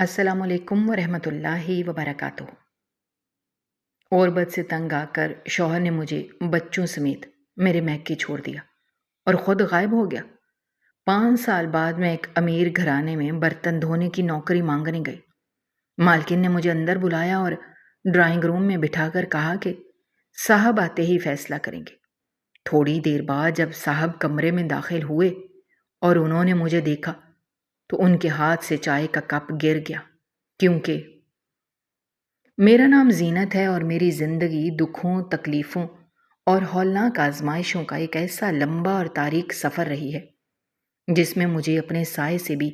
السلام علیکم ورحمۃ اللہ وبرکاتہ۔ غربت سے تنگ آ کر شوہر نے مجھے بچوں سمیت میرے میکے چھوڑ دیا اور خود غائب ہو گیا۔ 5 سال بعد میں ایک امیر گھرانے میں برتن دھونے کی نوکری مانگنے گئی۔ مالکن نے مجھے اندر بلایا اور ڈرائنگ روم میں بٹھا کر کہا کہ صاحب آتے ہی فیصلہ کریں گے۔ تھوڑی دیر بعد جب صاحب کمرے میں داخل ہوئے اور انہوں نے مجھے دیکھا تو ان کے ہاتھ سے چائے کا کپ گر گیا، کیونکہ میرا نام زینت ہے اور میری زندگی دکھوں، تکلیفوں اور ہولناک آزمائشوں کا ایک ایسا لمبا اور تاریک سفر رہی ہے جس میں مجھے اپنے سائے سے بھی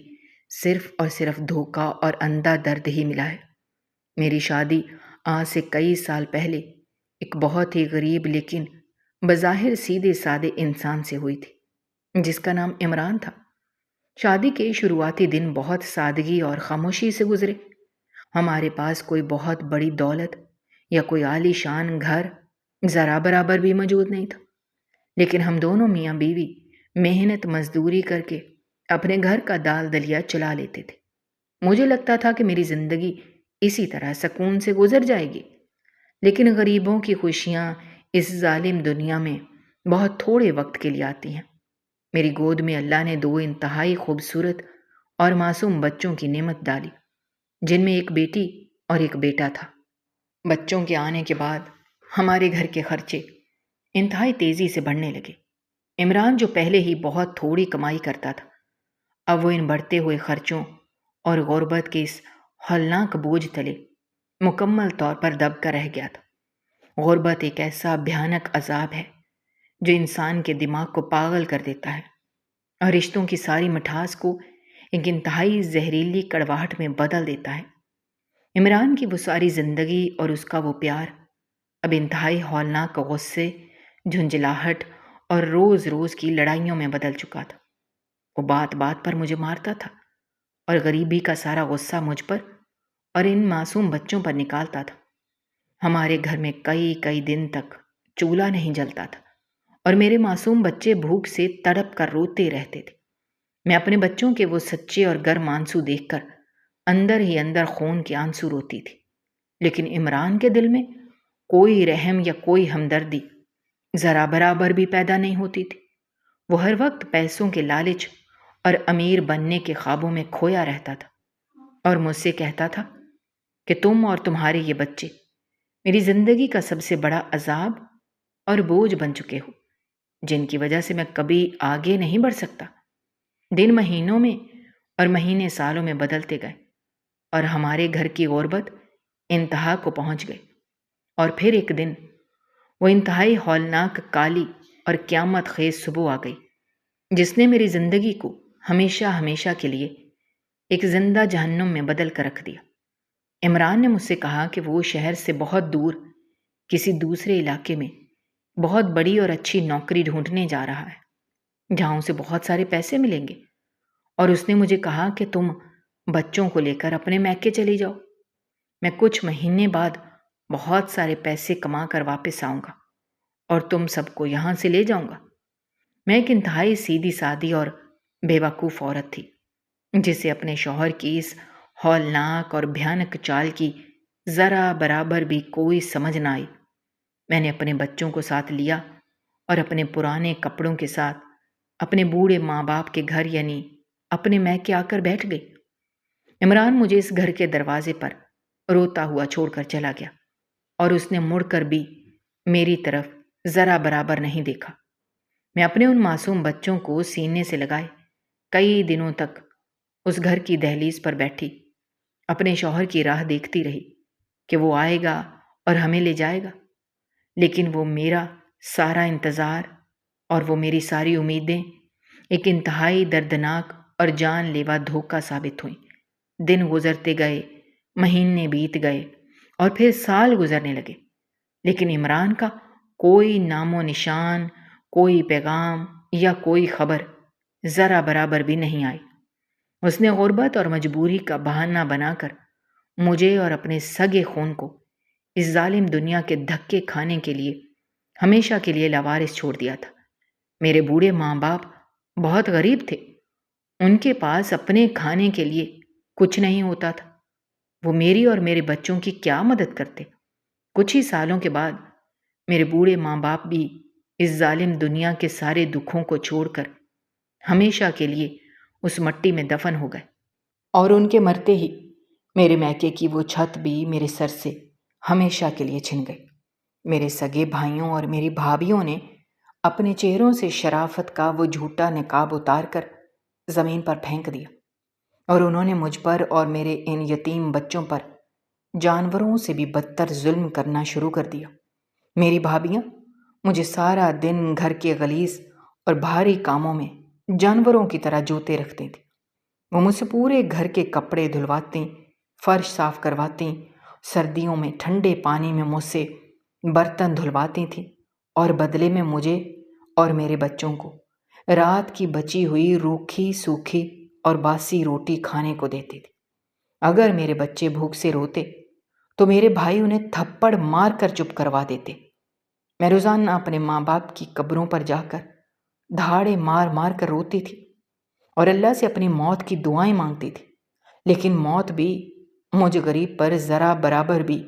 صرف اور صرف دھوکہ اور اندھا درد ہی ملا ہے۔ میری شادی آج سے کئی سال پہلے ایک بہت ہی غریب لیکن بظاہر سیدھے سادے انسان سے ہوئی تھی جس کا نام عمران تھا۔ شادی کے شروعاتی دن بہت سادگی اور خاموشی سے گزرے۔ ہمارے پاس کوئی بہت بڑی دولت یا کوئی عالی شان گھر ذرا برابر بھی موجود نہیں تھا، لیکن ہم دونوں میاں بیوی محنت مزدوری کر کے اپنے گھر کا دال دلیا چلا لیتے تھے۔ مجھے لگتا تھا کہ میری زندگی اسی طرح سکون سے گزر جائے گی، لیکن غریبوں کی خوشیاں اس ظالم دنیا میں بہت تھوڑے وقت کے لیے آتی ہیں۔ میری گود میں اللہ نے 2 انتہائی خوبصورت اور معصوم بچوں کی نعمت ڈالی، جن میں ایک بیٹی اور ایک بیٹا تھا۔ بچوں کے آنے کے بعد ہمارے گھر کے خرچے انتہائی تیزی سے بڑھنے لگے۔ عمران جو پہلے ہی بہت تھوڑی کمائی کرتا تھا، اب وہ ان بڑھتے ہوئے خرچوں اور غربت کے اس ہولناک بوجھ تلے مکمل طور پر دب کر رہ گیا تھا۔ غربت ایک ایسا بھیانک عذاب ہے جو انسان کے دماغ کو پاگل کر دیتا ہے اور رشتوں کی ساری مٹھاس کو ایک انتہائی زہریلی کڑواہٹ میں بدل دیتا ہے۔ عمران کی وہ ساری زندگی اور اس کا وہ پیار اب انتہائی ہولناک غصے، جھنجھلاہٹ اور روز روز کی لڑائیوں میں بدل چکا تھا۔ وہ بات بات پر مجھے مارتا تھا اور غریبی کا سارا غصہ مجھ پر اور ان معصوم بچوں پر نکالتا تھا۔ ہمارے گھر میں کئی دن تک چولہا نہیں جلتا تھا اور میرے معصوم بچے بھوک سے تڑپ کر روتے رہتے تھے۔ میں اپنے بچوں کے وہ سچے اور گرم آنسو دیکھ کر اندر ہی اندر خون کے آنسو روتی تھی، لیکن عمران کے دل میں کوئی رحم یا کوئی ہمدردی ذرا برابر بھی پیدا نہیں ہوتی تھی۔ وہ ہر وقت پیسوں کے لالچ اور امیر بننے کے خوابوں میں کھویا رہتا تھا اور مجھ سے کہتا تھا کہ تم اور تمہارے یہ بچے میری زندگی کا سب سے بڑا عذاب اور بوجھ بن چکے ہو، جن کی وجہ سے میں کبھی آگے نہیں بڑھ سکتا۔ دن مہینوں میں اور مہینے سالوں میں بدلتے گئے اور ہمارے گھر کی غربت انتہا کو پہنچ گئی، اور پھر ایک دن وہ انتہائی ہولناک کالی اور قیامت خیز صبح آ گئی جس نے میری زندگی کو ہمیشہ کے لیے ایک زندہ جہنم میں بدل کر رکھ دیا۔ عمران نے مجھ سے کہا کہ وہ شہر سے بہت دور کسی دوسرے علاقے میں بہت بڑی اور اچھی نوکری ڈھونڈنے جا رہا ہے جہاں اسے بہت سارے پیسے ملیں گے، اور اس نے مجھے کہا کہ تم بچوں کو لے کر اپنے میکے چلی جاؤ۔ میں کچھ مہینے بعد بہت سارے پیسے کما کر واپس آؤں گا اور تم سب کو یہاں سے لے جاؤں گا۔ میں ایک انتہائی سیدھی سادی اور بے وقوف عورت تھی جسے اپنے شوہر کی اس ہولناک اور بھیانک چال کی ذرا برابر بھی کوئی سمجھ نہ آئی۔ میں نے اپنے بچوں کو ساتھ لیا اور اپنے پرانے کپڑوں کے ساتھ اپنے بوڑھے ماں باپ کے گھر یعنی اپنے میکے آ کر بیٹھ گئی۔ عمران مجھے اس گھر کے دروازے پر روتا ہوا چھوڑ کر چلا گیا اور اس نے مڑ کر بھی میری طرف ذرا برابر نہیں دیکھا۔ میں اپنے ان معصوم بچوں کو سینے سے لگائے کئی دنوں تک اس گھر کی دہلیز پر بیٹھی اپنے شوہر کی راہ دیکھتی رہی کہ وہ آئے گا اور ہمیں لے جائے گا، لیکن وہ میرا سارا انتظار اور وہ میری ساری امیدیں ایک انتہائی دردناک اور جان لیوا دھوکہ ثابت ہوئیں۔ دن گزرتے گئے، مہینے بیت گئے اور پھر سال گزرنے لگے، لیکن عمران کا کوئی نام و نشان، کوئی پیغام یا کوئی خبر ذرا برابر بھی نہیں آئی۔ اس نے غربت اور مجبوری کا بہانہ بنا کر مجھے اور اپنے سگے خون کو اس ظالم دنیا کے دھکے کھانے کے لیے ہمیشہ کے لیے لاوارث چھوڑ دیا تھا۔ میرے بوڑھے ماں باپ بہت غریب تھے، ان کے پاس اپنے کھانے کے لیے کچھ نہیں ہوتا تھا وہ میری اور میرے بچوں کی کیا مدد کرتے؟ کچھ ہی سالوں کے بعد میرے بوڑھے ماں باپ بھی اس ظالم دنیا کے سارے دکھوں کو چھوڑ کر ہمیشہ کے لیے اس مٹی میں دفن ہو گئے، اور ان کے مرتے ہی میرے میکے کی وہ چھت بھی میرے سر سے ہمیشہ کے لیے چھن گئی۔ میرے سگے بھائیوں اور میری بھابھیوں نے اپنے چہروں سے شرافت کا وہ جھوٹا نقاب اتار کر زمین پر پھینک دیا، اور انہوں نے مجھ پر اور میرے ان یتیم بچوں پر جانوروں سے بھی بدتر ظلم کرنا شروع کر دیا۔ میری بھابیاں مجھے سارا دن گھر کے غلیظ اور بھاری کاموں میں جانوروں کی طرح جوتے رکھتی تھیں۔ وہ مجھ سے پورے گھر کے کپڑے دھلواتی، فرش صاف کرواتی، سردیوں میں ٹھنڈے پانی میں مجھ سے برتن دھلواتی تھیں، اور بدلے میں مجھے اور میرے بچوں کو رات کی بچی ہوئی روکھی سوکھی اور باسی روٹی کھانے کو دیتی تھی۔ اگر میرے بچے بھوک سے روتے تو میرے بھائی انہیں تھپڑ مار کر چپ کروا دیتے۔ میں روزانہ اپنے ماں باپ کی قبروں پر جا کر دھاڑے مار مار کر روتی تھی اور اللہ سے اپنی موت کی دعائیں مانگتی تھی، لیکن موت بھی مجھ غریب پر ذرا برابر بھی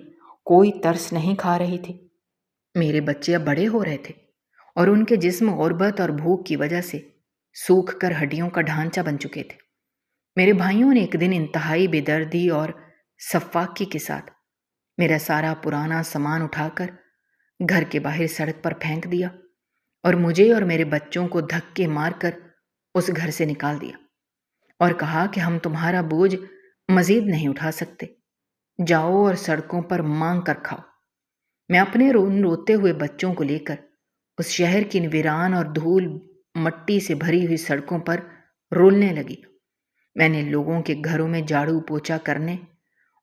کوئی ترس نہیں کھا رہی تھی۔ میرے بچے اب بڑے ہو رہے تھے اور ان کے جسم غربت اور بھوک کی وجہ سے سوکھ کر ہڈیوں کا ڈھانچہ بن چکے تھے۔ میرے بھائیوں نے ایک دن انتہائی بے دردی اور سفاکی کے ساتھ میرا سارا پرانا سامان اٹھا کر گھر کے باہر سڑک پر پھینک دیا اور مجھے اور میرے بچوں کو دھکے مار کر اس گھر سے نکال دیا، اور کہا کہ ہم تمہارا بوجھ مزید نہیں اٹھا سکتے، جاؤ اور سڑکوں پر مانگ کر کھاؤ۔ میں اپنے روتے ہوئے بچوں کو لے کر اس شہر کی ویران اور دھول مٹی سے بھری ہوئی سڑکوں پر رولنے لگی۔ میں نے لوگوں کے گھروں میں جھاڑو پوچھا کرنے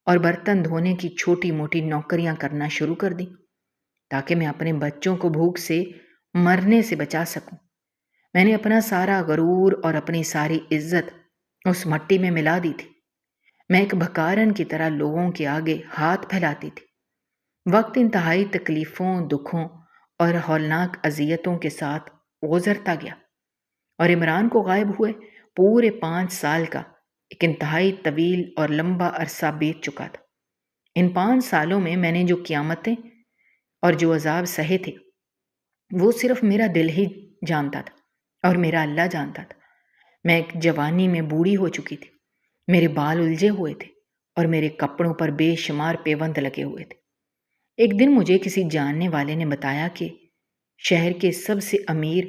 اور برتن دھونے کی چھوٹی موٹی نوکریاں کرنا شروع کر دی، تاکہ میں اپنے بچوں کو بھوک سے مرنے سے بچا سکوں۔ میں نے اپنا سارا غرور اور اپنی ساری عزت اس مٹی میں ملا دی تھی۔ میں ایک بھکارن کی طرح لوگوں کے آگے ہاتھ پھیلاتی تھی۔ وقت انتہائی تکلیفوں، دکھوں اور ہولناک اذیتوں کے ساتھ گزرتا گیا، اور عمران کو غائب ہوئے پورے 5 سال کا ایک انتہائی طویل اور لمبا عرصہ بیت چکا تھا۔ ان 5 سالوں میں نے جو قیامتیں اور جو عذاب سہے تھے وہ صرف میرا دل ہی جانتا تھا اور میرا اللہ جانتا تھا۔ میں ایک جوانی میں بوڑھی ہو چکی تھی، میرے بال الجھے ہوئے تھے اور میرے کپڑوں پر بے شمار پیوند لگے ہوئے تھے۔ ایک دن مجھے کسی جاننے والے نے بتایا کہ شہر کے سب سے امیر،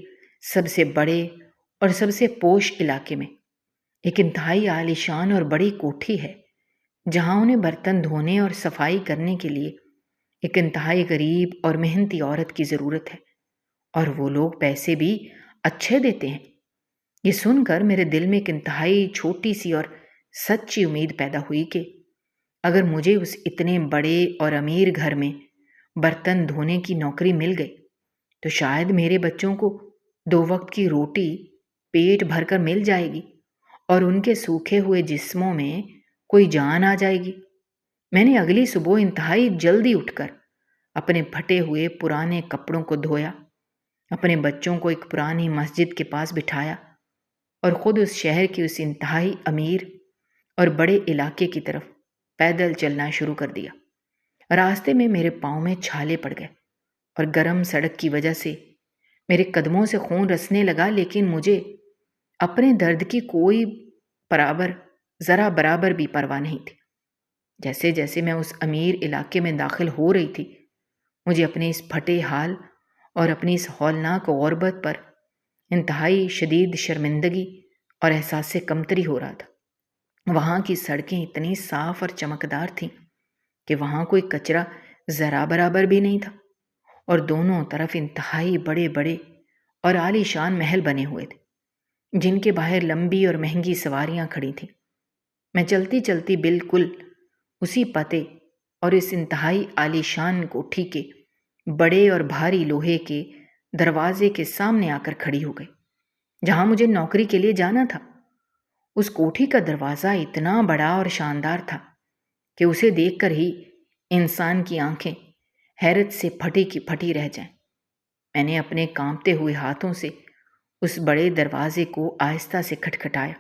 سب سے بڑے اور سب سے پوش علاقے میں ایک انتہائی عالیشان اور بڑی کوٹھی ہے، جہاں انہیں برتن دھونے اور صفائی کرنے کے لیے ایک انتہائی غریب اور محنتی عورت کی ضرورت ہے، اور وہ لوگ پیسے بھی اچھے دیتے ہیں۔ یہ سن کر میرے دل میں ایک انتہائی چھوٹی سی اور سچی امید پیدا ہوئی کہ اگر مجھے اس اتنے بڑے اور امیر گھر میں برتن دھونے کی نوکری مل گئی تو شاید میرے بچوں کو 2 وقت کی روٹی پیٹ بھر کر مل جائے گی اور ان کے سوکھے ہوئے جسموں میں کوئی جان آ جائے گی۔ میں نے اگلی صبح انتہائی جلدی اٹھ کر اپنے پھٹے ہوئے پرانے کپڑوں کو دھویا، اپنے بچوں کو ایک پرانی مسجد کے پاس بٹھایا اور خود اس شہر کی اس انتہائی امیر اور بڑے علاقے کی طرف پیدل چلنا شروع کر دیا۔ راستے میں میرے پاؤں میں چھالے پڑ گئے اور گرم سڑک کی وجہ سے میرے قدموں سے خون رسنے لگا، لیکن مجھے اپنے درد کی کوئی ذرا برابر بھی پرواہ نہیں تھی۔ جیسے جیسے میں اس امیر علاقے میں داخل ہو رہی تھی، مجھے اپنے اس پھٹے حال اور اپنی اس ہولناک غربت پر انتہائی شدید شرمندگی اور احساس کمتری ہو رہا تھا۔ وہاں کی سڑکیں اتنی صاف اور چمکدار تھیں کہ وہاں کوئی کچرا ذرا برابر بھی نہیں تھا، اور دونوں طرف انتہائی بڑے بڑے اور عالی شان محل بنے ہوئے تھے، جن کے باہر لمبی اور مہنگی سواریاں کھڑی تھیں۔ میں چلتی چلتی بالکل اسی پتے اور اس انتہائی عالی شان کوٹھی کے بڑے اور بھاری لوہے کے دروازے کے سامنے آ کر کھڑی ہو گئی، جہاں مجھے نوکری کے لیے جانا تھا۔ اس کوٹھی کا دروازہ اتنا بڑا اور شاندار تھا کہ اسے دیکھ کر ہی انسان کی آنکھیں حیرت سے پھٹی کی پھٹی رہ جائیں۔ میں نے اپنے کانپتے ہوئے ہاتھوں سے اس بڑے دروازے کو آہستہ سے کھٹکھٹایا۔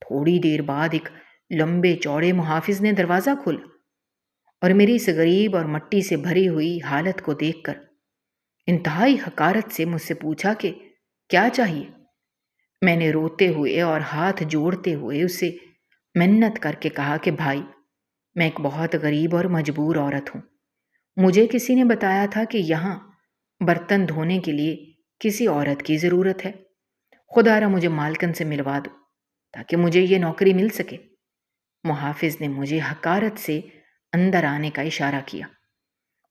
تھوڑی دیر بعد ایک لمبے چوڑے محافظ نے دروازہ کھولا اور میری اس غریب اور مٹی سے بھری ہوئی حالت کو دیکھ کر انتہائی حقارت سے مجھ سے پوچھا کہ کیا چاہیے۔ میں نے روتے ہوئے اور ہاتھ جوڑتے ہوئے اسے منت کر کے کہا کہ بھائی، میں ایک بہت غریب اور مجبور عورت ہوں۔ مجھے کسی نے بتایا تھا کہ یہاں برتن دھونے کے لیے کسی عورت کی ضرورت ہے۔ خدا را مجھے مالکن سے ملوا دو تاکہ مجھے یہ نوکری مل سکے۔ محافظ نے مجھے حقارت سے اندر آنے کا اشارہ کیا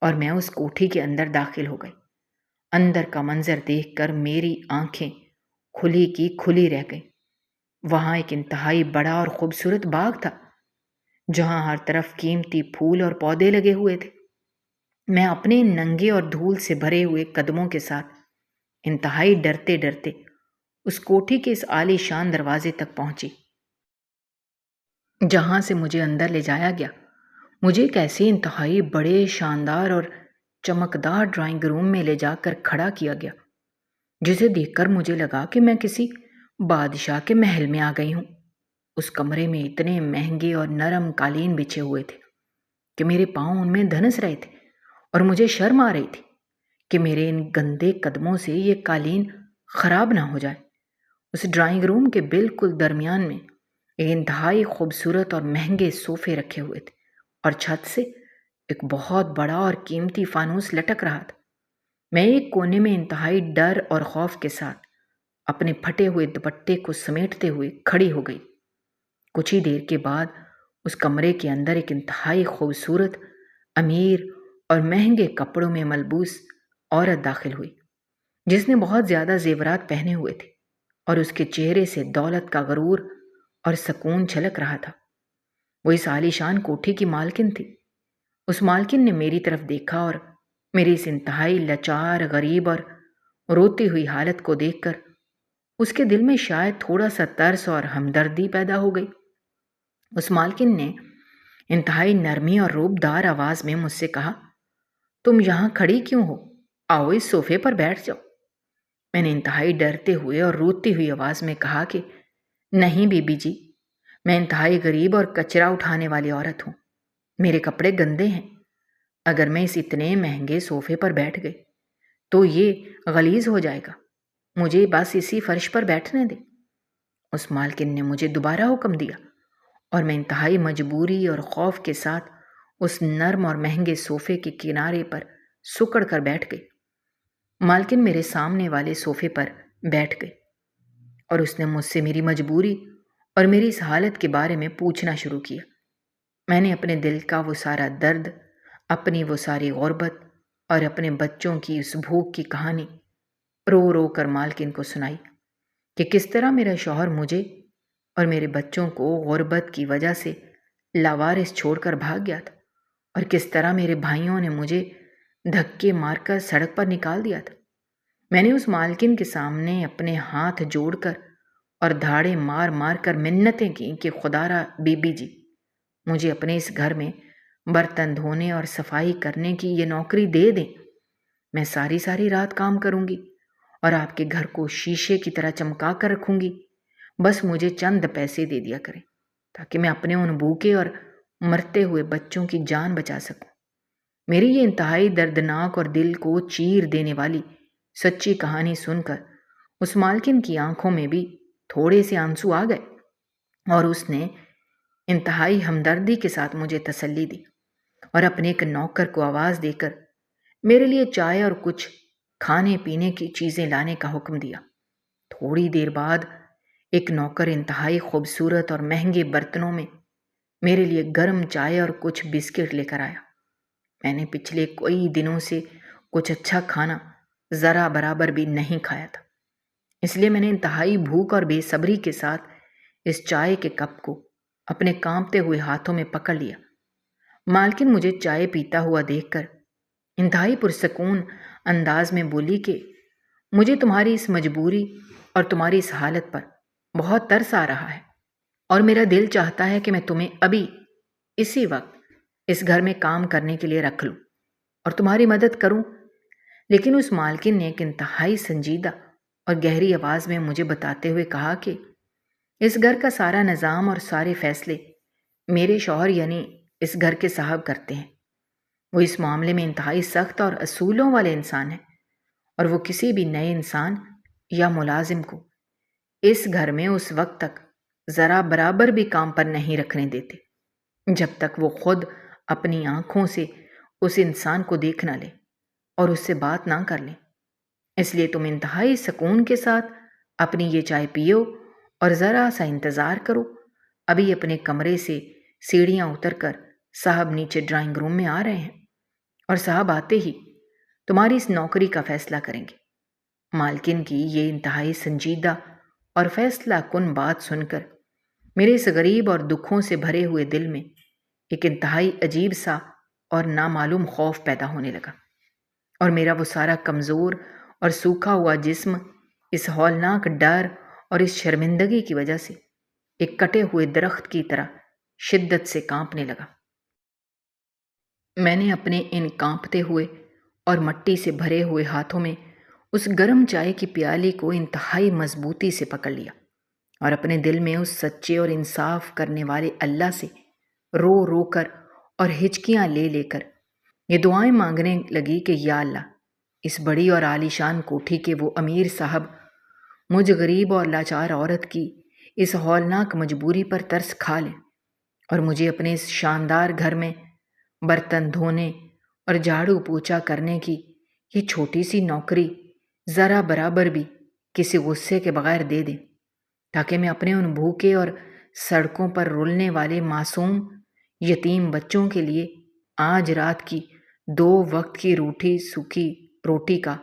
اور میں اس کوٹھی کے اندر داخل ہو گئی۔ اندر کا منظر دیکھ کر میری آنکھیں کھلی کی کھلی رہ گئیں۔ وہاں ایک انتہائی بڑا اور خوبصورت باغ تھا جہاں ہر طرف قیمتی پھول اور پودے لگے ہوئے تھے۔ میں اپنے ننگے اور دھول سے بھرے ہوئے قدموں کے ساتھ انتہائی ڈرتے ڈرتے اس کوٹھی کے اس عالی شان دروازے تک پہنچی جہاں سے مجھے اندر لے جایا گیا۔ مجھے ایک ایسے انتہائی بڑے، شاندار اور چمکدار ڈرائنگ روم میں لے جا کر کھڑا کیا گیا، جسے دیکھ کر مجھے لگا کہ میں کسی بادشاہ کے محل میں آ گئی ہوں۔ اس کمرے میں اتنے مہنگے اور نرم قالین بچھے ہوئے تھے کہ میرے پاؤں ان میں دھنس رہے تھے اور مجھے شرم آ رہی تھی کہ میرے ان گندے قدموں سے یہ قالین خراب نہ ہو جائے۔ اس ڈرائنگ روم کے بالکل درمیان میں ایک انتہائی خوبصورت اور مہنگے صوفے رکھے ہوئے تھے اور چھت سے ایک بہت بڑا اور قیمتی فانوس لٹک رہا تھا۔ میں ایک کونے میں انتہائی ڈر اور خوف کے ساتھ اپنے پھٹے ہوئے دوپٹے کو سمیٹتے ہوئے کھڑی ہو گئی۔ کچھ ہی دیر کے بعد اس کمرے کے اندر ایک انتہائی خوبصورت، امیر اور مہنگے کپڑوں میں ملبوس عورت داخل ہوئی، جس نے بہت زیادہ زیورات پہنے ہوئے تھے اور اس کے چہرے سے دولت کا غرور اور سکون چھلک رہا تھا۔ وہ اس عالی شان کوٹھی کی مالکن تھی۔ اس مالکن نے میری طرف دیکھا اور میری اس انتہائی لاچار، غریب اور روتی ہوئی حالت کو دیکھ کر اس کے دل میں شاید تھوڑا سا ترس اور ہمدردی پیدا ہو گئی۔ اس مالکن نے انتہائی نرمی اور روبدار آواز میں مجھ سے کہا، تم یہاں کھڑی کیوں ہو؟ آؤ اس صوفے پر بیٹھ جاؤ۔ میں نے انتہائی ڈرتے ہوئے اور روتی ہوئی آواز میں کہا کہ نہیں بی بی جی، میں انتہائی غریب اور کچرا اٹھانے والی عورت ہوں۔ میرے کپڑے گندے ہیں۔ اگر میں اس اتنے مہنگے صوفے پر بیٹھ گئی تو یہ غلیظ ہو جائے گا۔ مجھے بس اسی فرش پر بیٹھنے دیں۔ اس مالکن نے مجھے دوبارہ حکم دیا اور میں انتہائی مجبوری اور خوف کے ساتھ اس نرم اور مہنگے صوفے کے کنارے پر سکڑ کر بیٹھ گئی۔ مالکن میرے سامنے والے صوفے پر بیٹھ گئی اور اس نے مجھ سے میری مجبوری اور میری اس حالت کے بارے میں پوچھنا شروع کیا۔ میں نے اپنے دل کا وہ سارا درد، اپنی وہ ساری غربت اور اپنے بچوں کی اس بھوک کی کہانی رو رو کر مالکن کو سنائی کہ کس طرح میرا شوہر مجھے اور میرے بچوں کو غربت کی وجہ سے لاوارث چھوڑ کر بھاگ گیا تھا، اور کس طرح میرے بھائیوں نے مجھے دھکے مار کر سڑک پر نکال دیا تھا۔ میں نے اس مالکن کے سامنے اپنے ہاتھ جوڑ کر اور دھاڑے مار مار کر منتیں کیں کہ خدا را بی بی جی، مجھے اپنے اس گھر میں برتن دھونے اور صفائی کرنے کی یہ نوکری دے دیں۔ میں ساری ساری رات کام کروں گی اور آپ کے گھر کو شیشے کی طرح چمکا کر رکھوں گی۔ بس مجھے چند پیسے دے دیا کریں تاکہ میں اپنے ان بھوکے اور مرتے ہوئے بچوں کی جان بچا سکوں۔ میری یہ انتہائی دردناک اور دل کو چیر دینے والی سچی کہانی سن کر اس مالکن کی آنکھوں میں بھی تھوڑے سے آنسو آ گئے اور اس نے انتہائی ہمدردی کے ساتھ مجھے تسلی دی اور اپنے ایک نوکر کو آواز دے کر میرے لیے چائے اور کچھ کھانے پینے کی چیزیں لانے کا حکم دیا۔ تھوڑی دیر بعد ایک نوکر انتہائی خوبصورت اور مہنگے برتنوں میں میرے لیے گرم چائے اور کچھ بسکٹ لے کر آیا۔ میں نے پچھلے کئی دنوں سے کچھ اچھا کھانا ذرا برابر بھی نہیں کھایا تھا، اس لیے میں نے انتہائی بھوک اور بے صبری کے ساتھ اس چائے کے کپ کو اپنے کانپتے ہوئے ہاتھوں میں پکڑ لیا۔ مالکن مجھے چائے پیتا ہوا دیکھ کر انتہائی پرسکون انداز میں بولی کہ مجھے تمہاری اس مجبوری اور تمہاری اس حالت پر بہت ترس آ رہا ہے اور میرا دل چاہتا ہے کہ میں تمہیں ابھی اسی وقت اس گھر میں کام کرنے کے لیے رکھ لوں اور تمہاری مدد کروں۔ لیکن اس مالکن نے ایک انتہائی سنجیدہ اور گہری آواز میں مجھے بتاتے ہوئے کہا کہ اس گھر کا سارا نظام اور سارے فیصلے میرے شوہر یعنی اس گھر کے صاحب کرتے ہیں۔ وہ اس معاملے میں انتہائی سخت اور اصولوں والے انسان ہیں، اور وہ کسی بھی نئے انسان یا ملازم کو اس گھر میں اس وقت تک ذرا برابر بھی کام پر نہیں رکھنے دیتے جب تک وہ خود اپنی آنکھوں سے اس انسان کو دیکھ نہ لے اور اس سے بات نہ کر لیں۔ اس لیے تم انتہائی سکون کے ساتھ اپنی یہ چائے پیو اور ذرا سا انتظار کرو۔ ابھی اپنے کمرے سے سیڑھیاں اتر کر صاحب نیچے ڈرائنگ روم میں آ رہے ہیں، اور صاحب آتے ہی تمہاری اس نوکری کا فیصلہ کریں گے۔ مالکن کی یہ انتہائی سنجیدہ اور فیصلہ کن بات سن کر میرے اس غریب اور دکھوں سے بھرے ہوئے دل میں ایک انتہائی عجیب سا اور نامعلوم خوف پیدا ہونے لگا، اور میرا وہ سارا کمزور اور سوکھا ہوا جسم اس ہولناک ڈر اور اس شرمندگی کی وجہ سے ایک کٹے ہوئے درخت کی طرح شدت سے کانپنے لگا۔ میں نے اپنے ان کانپتے ہوئے اور مٹی سے بھرے ہوئے ہاتھوں میں اس گرم چائے کی پیالی کو انتہائی مضبوطی سے پکڑ لیا، اور اپنے دل میں اس سچے اور انصاف کرنے والے اللہ سے رو رو کر اور ہچکیاں لے لے کر یہ دعائیں مانگنے لگی کہ یا اللہ، اس بڑی اور عالیشان کوٹھی کے وہ امیر صاحب مجھ غریب اور لاچار عورت کی اس ہولناک مجبوری پر ترس کھا لیں، اور مجھے اپنے اس شاندار گھر میں برتن دھونے اور جھاڑو پوچھا کرنے کی یہ چھوٹی سی نوکری ذرا برابر بھی کسی غصے کے بغیر دے دیں، تاکہ میں اپنے ان بھوکے اور سڑکوں پر رولنے والے معصوم یتیم بچوں کے لیے آج رات کی 2 وقت کی روٹی سوکھی روٹی کا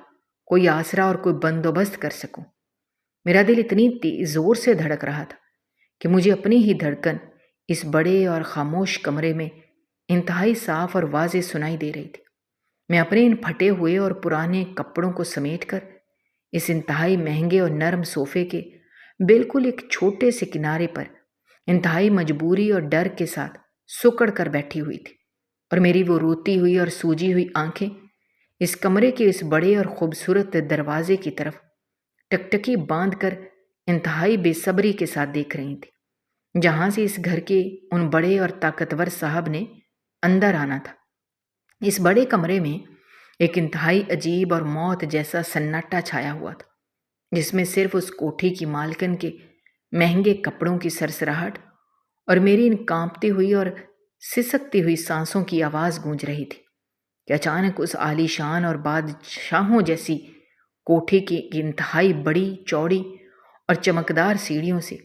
کوئی آسرا اور کوئی بندوبست کر سکوں۔ میرا دل اتنی زور سے دھڑک رہا تھا کہ مجھے اپنی ہی دھڑکن اس بڑے اور خاموش کمرے میں انتہائی صاف اور واضح سنائی دے رہی تھی۔ میں اپنے ان پھٹے ہوئے اور پرانے کپڑوں کو سمیٹ کر اس انتہائی مہنگے اور نرم صوفے کے بالکل ایک چھوٹے سے کنارے پر انتہائی مجبوری اور ڈر کے ساتھ سکڑ کر بیٹھی ہوئی تھی، اور میری وہ روتی ہوئی اور سوجی ہوئی آنکھیں اس کمرے کے اس بڑے اور خوبصورت دروازے کی طرف ٹکٹکی باندھ کر انتہائی بے صبری کے ساتھ دیکھ رہی تھی، جہاں سے اس گھر کے ان بڑے اور طاقتور صاحب نے اندر آنا تھا۔ اس بڑے کمرے میں ایک انتہائی عجیب اور موت جیسا سناٹا چھایا ہوا تھا، جس میں صرف اس کوٹھی کی مالکن کے مہنگے کپڑوں کی سرسراہٹ اور میری ان کانپتی ہوئی اور سسکتی ہوئی سانسوں کی آواز گونج رہی تھی کہ اچانک اس عالی شان اور بادشاہوں جیسی کوٹھی کی انتہائی بڑی چوڑی اور چمکدار سیڑھیوں سے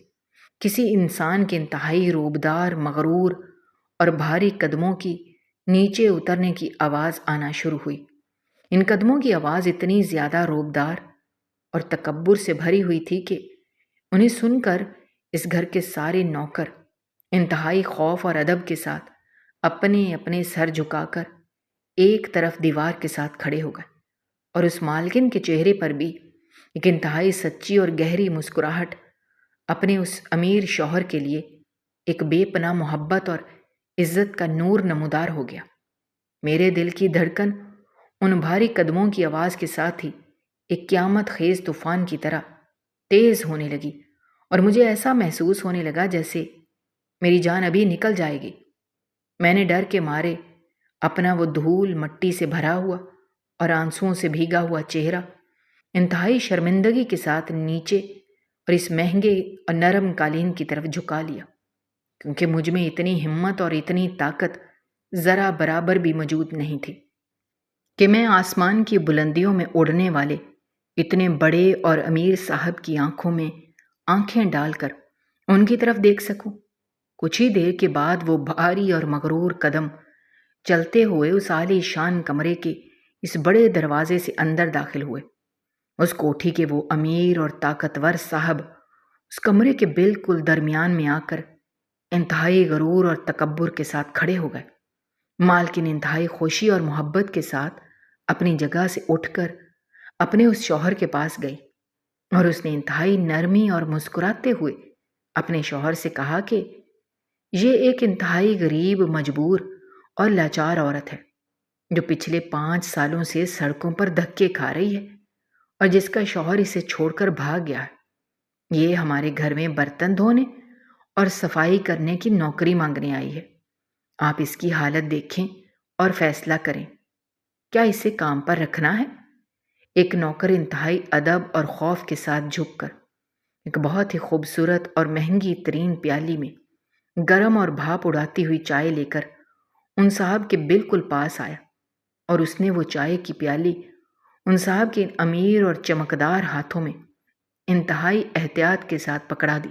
کسی انسان کے انتہائی روبدار، مغرور اور بھاری قدموں کی نیچے اترنے کی آواز آنا شروع ہوئی۔ ان قدموں کی آواز اتنی زیادہ روبدار اور تکبر سے بھری ہوئی تھی کہ انہیں سن کر اس گھر کے سارے نوکر انتہائی خوف اور ادب کے ساتھ اپنے اپنے سر جھکا کر ایک طرف دیوار کے ساتھ کھڑے ہو گئے، اور اس مالکن کے چہرے پر بھی ایک انتہائی سچی اور گہری مسکراہٹ اپنے اس امیر شوہر کے لیے ایک بے پناہ محبت اور عزت کا نور نمودار ہو گیا۔ میرے دل کی دھڑکن ان بھاری قدموں کی آواز کے ساتھ ہی ایک قیامت خیز طوفان کی طرح تیز ہونے لگی، اور مجھے ایسا محسوس ہونے لگا جیسے میری جان ابھی نکل جائے گی۔ میں نے ڈر کے مارے اپنا وہ دھول مٹی سے بھرا ہوا اور آنسوؤں سے بھیگا ہوا چہرہ انتہائی شرمندگی کے ساتھ نیچے اور اس مہنگے اور نرم قالین کی طرف جھکا لیا، کیونکہ مجھ میں اتنی ہمت اور اتنی طاقت ذرا برابر بھی موجود نہیں تھی کہ میں آسمان کی بلندیوں میں اڑنے والے اتنے بڑے اور امیر صاحب کی آنکھوں میں آنکھیں ڈال کر ان کی طرف دیکھ سکوں۔ کچھ ہی دیر کے بعد وہ بھاری اور مغرور قدم چلتے ہوئے اس عالی شان کمرے کے اس بڑے دروازے سے اندر داخل ہوئے۔ اس کوٹھی کے وہ امیر اور طاقتور صاحب اس کمرے کے بالکل درمیان میں آ کر انتہائی غرور اور تکبر کے ساتھ کھڑے ہو گئے۔ مالکن انتہائی خوشی اور محبت کے ساتھ اپنی جگہ سے اٹھ کر اپنے اس شوہر کے پاس گئی، اور اس نے انتہائی نرمی اور مسکراتے ہوئے اپنے شوہر سے کہا کہ یہ ایک انتہائی غریب، مجبور اور لاچار عورت ہے جو پچھلے 5 سالوں سے سڑکوں پر دھکے کھا رہی ہے، اور جس کا شوہر اسے چھوڑ کر بھاگ گیا ہے۔ یہ ہمارے گھر میں برتن دھونے اور صفائی کرنے کی نوکری مانگنے آئی ہے۔ آپ اس کی حالت دیکھیں اور فیصلہ کریں، کیا اسے کام پر رکھنا ہے؟ ایک نوکر انتہائی ادب اور خوف کے ساتھ جھک کر ایک بہت ہی خوبصورت اور مہنگی ترین پیالی میں گرم اور بھاپ اڑاتی ہوئی چائے لے کر ان صاحب کے بالکل پاس آیا، اور اس نے وہ چائے کی پیالی ان صاحب کے امیر اور چمکدار ہاتھوں میں انتہائی احتیاط کے ساتھ پکڑا دی،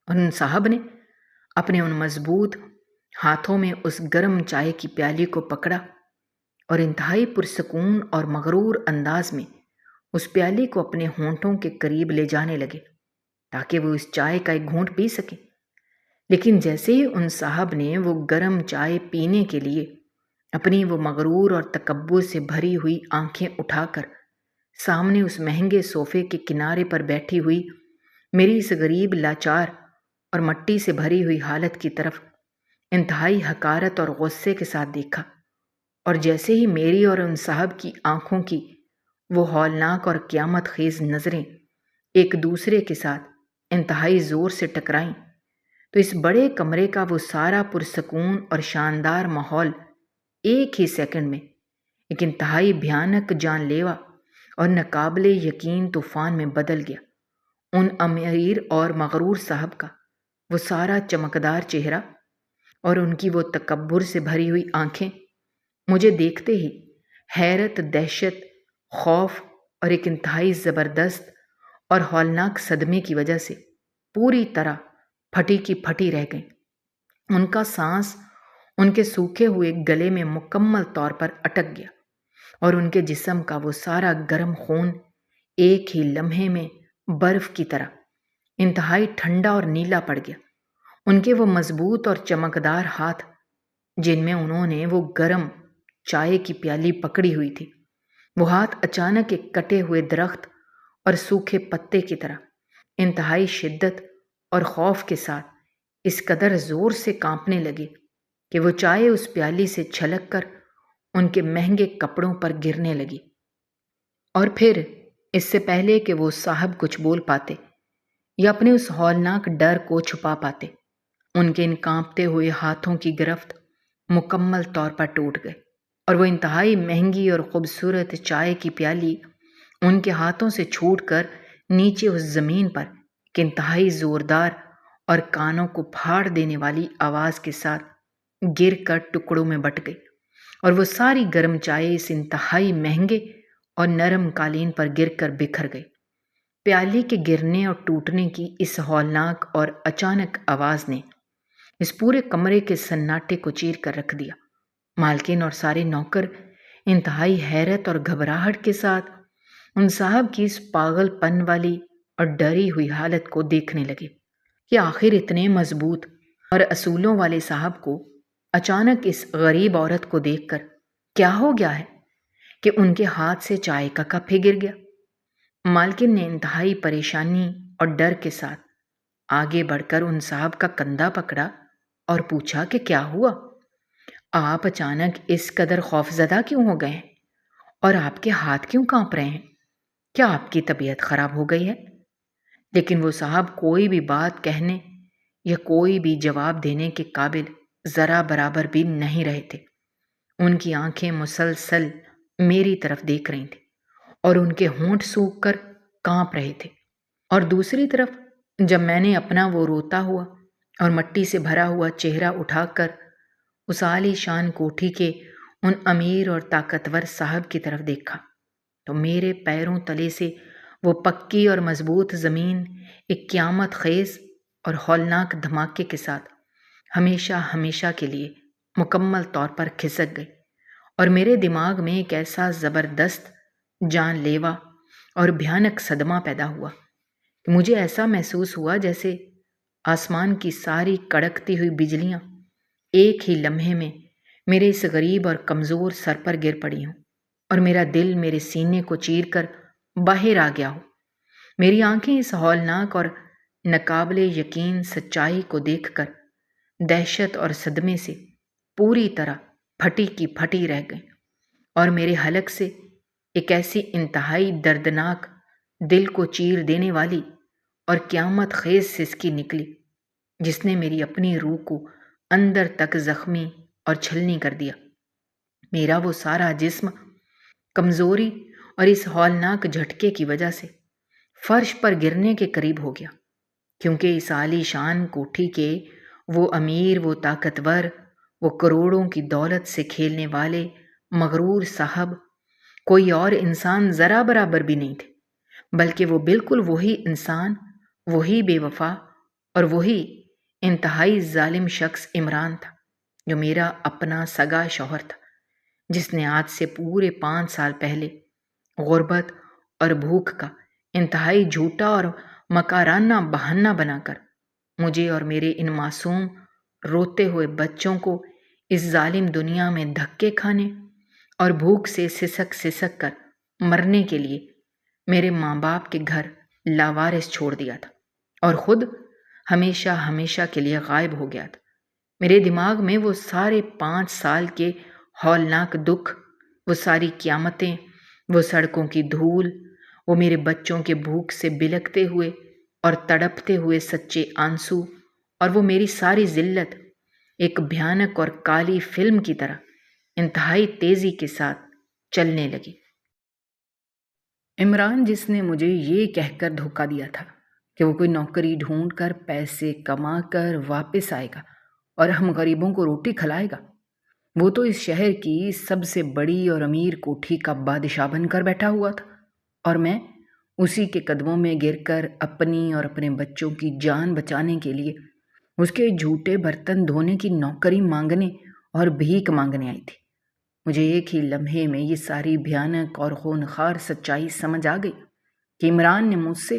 اور ان صاحب نے اپنے ان مضبوط ہاتھوں میں اس گرم چائے کی پیالی کو پکڑا اور انتہائی پرسکون اور مغرور انداز میں اس پیالی کو اپنے ہونٹوں کے قریب لے جانے لگے تاکہ وہ اس چائے کا ایک گھونٹ پی سکے۔ لیکن جیسے ہی ان صاحب نے وہ گرم چائے پینے کے لیے اپنی وہ مغرور اور تکبر سے بھری ہوئی آنکھیں اٹھا کر سامنے اس مہنگے صوفے کے کنارے پر بیٹھی ہوئی میری اس غریب لاچار اور مٹی سے بھری ہوئی حالت کی طرف انتہائی حقارت اور غصے کے ساتھ دیکھا، اور جیسے ہی میری اور ان صاحب کی آنکھوں کی وہ ہولناک اور قیامت خیز نظریں ایک دوسرے کے ساتھ انتہائی زور سے ٹکرائیں، تو اس بڑے کمرے کا وہ سارا پرسکون اور شاندار ماحول ایک ہی سیکنڈ میں ایک انتہائی بھیانک جان لیوا اور ناقابل یقین طوفان میں بدل گیا۔ ان امیر اور مغرور صاحب کا وہ سارا چمکدار چہرہ اور ان کی وہ تکبر سے بھری ہوئی آنکھیں مجھے دیکھتے ہی حیرت، دہشت، خوف اور ایک انتہائی زبردست اور ہولناک صدمے کی وجہ سے پوری طرح پھٹی کی پھٹی رہ گئیں۔ ان کا سانس ان کے سوکھے ہوئے گلے میں مکمل طور پر اٹک گیا، اور ان کے جسم کا وہ سارا گرم خون ایک ہی لمحے میں برف کی طرح انتہائی ٹھنڈا اور نیلا پڑ گیا۔ ان کے وہ مضبوط اور چمکدار ہاتھ جن میں انہوں نے وہ گرم چائے کی پیالی پکڑی ہوئی تھی، وہ ہاتھ اچانک ایک کٹے ہوئے درخت اور سوکھے پتے کی طرح انتہائی شدت اور خوف کے ساتھ اس قدر زور سے کانپنے لگے کہ وہ چائے اس پیالی سے چھلک کر ان کے مہنگے کپڑوں پر گرنے لگی۔ اور پھر اس سے پہلے کہ وہ صاحب کچھ بول پاتے یا اپنے اس ہولناک ڈر کو چھپا پاتے، ان کے ان کانپتے ہوئے ہاتھوں کی گرفت مکمل طور پر ٹوٹ گئے، اور وہ انتہائی مہنگی اور خوبصورت چائے کی پیالی ان کے ہاتھوں سے چھوٹ کر نیچے اس زمین پر ایک انتہائی زوردار اور کانوں کو پھاڑ دینے والی آواز کے ساتھ گر کر ٹکڑوں میں بٹ گئی، اور وہ ساری گرم چائے اس انتہائی مہنگے اور نرم قالین پر گر کر بکھر گئی۔ پیالی کے گرنے اور ٹوٹنے کی اس ہولناک اور اچانک آواز نے اس پورے کمرے کے سناٹے کو چیر کر رکھ دیا۔ مالکن اور سارے نوکر انتہائی حیرت اور گھبراہٹ کے ساتھ ان صاحب کی اس پاگل پن والی اور ڈری ہوئی حالت کو دیکھنے لگے کہ آخر اتنے مضبوط اور اصولوں والے صاحب کو اچانک اس غریب عورت کو دیکھ کر کیا ہو گیا ہے کہ ان کے ہاتھ سے چائے کا کپ ہی گر گیا۔ مالکن نے انتہائی پریشانی اور ڈر کے ساتھ آگے بڑھ کر ان صاحب کا کندھا پکڑا اور پوچھا کہ کیا ہوا؟ آپ اچانک اس قدر خوفزدہ کیوں ہو گئے ہیں؟ اور آپ کے ہاتھ کیوں کانپ رہے ہیں؟ کیا آپ کی طبیعت خراب ہو گئی ہے؟ لیکن وہ صاحب کوئی بھی بات کہنے یا کوئی بھی جواب دینے کے قابل ذرا برابر بھی نہیں رہے تھے۔ ان کی آنکھیں مسلسل میری طرف دیکھ رہی تھیں، اور ان کے ہونٹ سوکھ کر کانپ رہے تھے۔ اور دوسری طرف جب میں نے اپنا وہ روتا ہوا اور مٹی سے بھرا ہوا چہرہ اٹھا کر اس عالی شان کوٹھی کے ان امیر اور طاقتور صاحب کی طرف دیکھا تو میرے پیروں تلے سے وہ پکی اور مضبوط زمین ایک قیامت خیز اور ہولناک دھماکے کے ساتھ ہمیشہ ہمیشہ کے لیے مکمل طور پر کھسک گئی، اور میرے دماغ میں ایک ایسا زبردست، جان لیوا اور بھیانک صدمہ پیدا ہوا کہ مجھے ایسا محسوس ہوا جیسے آسمان کی ساری کڑکتی ہوئی بجلیاں ایک ہی لمحے میں میرے اس غریب اور کمزور سر پر گر پڑی ہوں، اور میرا دل میرے سینے کو چیر کر باہر آ گیا ہو۔ میری آنکھیں اس ہولناک اور ناقابل یقین سچائی کو دیکھ کر دہشت اور صدمے سے پوری طرح پھٹی کی پھٹی رہ گئیں، اور میرے حلق سے ایک ایسی انتہائی دردناک، دل کو چیر دینے والی اور قیامت خیز سسکی نکلی جس نے میری اپنی روح کو اندر تک زخمی اور چھلنی کر دیا۔ میرا وہ سارا جسم کمزوری اور اس ہولناک جھٹکے کی وجہ سے فرش پر گرنے کے قریب ہو گیا، کیونکہ اس عالی شان کوٹھی کے وہ امیر، وہ طاقتور، وہ کروڑوں کی دولت سے کھیلنے والے مغرور صاحب کوئی اور انسان ذرا برابر بھی نہیں تھے، بلکہ وہ بالکل وہی انسان، وہی بے وفا اور وہی انتہائی ظالم شخص عمران تھا، جو میرا اپنا سگا شوہر تھا، جس نے آج سے پورے 5 سال پہلے غربت اور بھوک کا انتہائی جھوٹا اور مکارانہ بہانہ بنا کر مجھے اور میرے ان معصوم روتے ہوئے بچوں کو اس ظالم دنیا میں دھکے کھانے اور بھوک سے سسک سسک کر مرنے کے لیے میرے ماں باپ کے گھر لاوارث چھوڑ دیا تھا، اور خود ہمیشہ ہمیشہ کے لیے غائب ہو گیا تھا۔ میرے دماغ میں وہ سارے 5 سال کے ہولناک دکھ، وہ ساری قیامتیں، وہ سڑکوں کی دھول، وہ میرے بچوں کے بھوک سے بلکتے ہوئے اور تڑپتے ہوئے سچے آنسو، اور وہ میری ساری ذلت ایک بھیانک اور کالی فلم کی طرح انتہائی تیزی کے ساتھ چلنے لگی۔ عمران، جس نے مجھے یہ کہہ کر دھوکہ دیا تھا کہ وہ کوئی نوکری ڈھونڈ کر پیسے کما کر واپس آئے گا اور ہم غریبوں کو روٹی کھلائے گا، وہ تو اس شہر کی سب سے بڑی اور امیر کوٹھی کا بادشاہ بن کر بیٹھا ہوا تھا، اور میں اسی کے قدموں میں گر کر اپنی اور اپنے بچوں کی جان بچانے کے لیے اس کے جھوٹے برتن دھونے کی نوکری مانگنے اور بھیک مانگنے آئی تھی۔ مجھے ایک ہی لمحے میں یہ ساری بھیانک اور خونخوار سچائی سمجھ آ گئی کہ عمران نے مجھ سے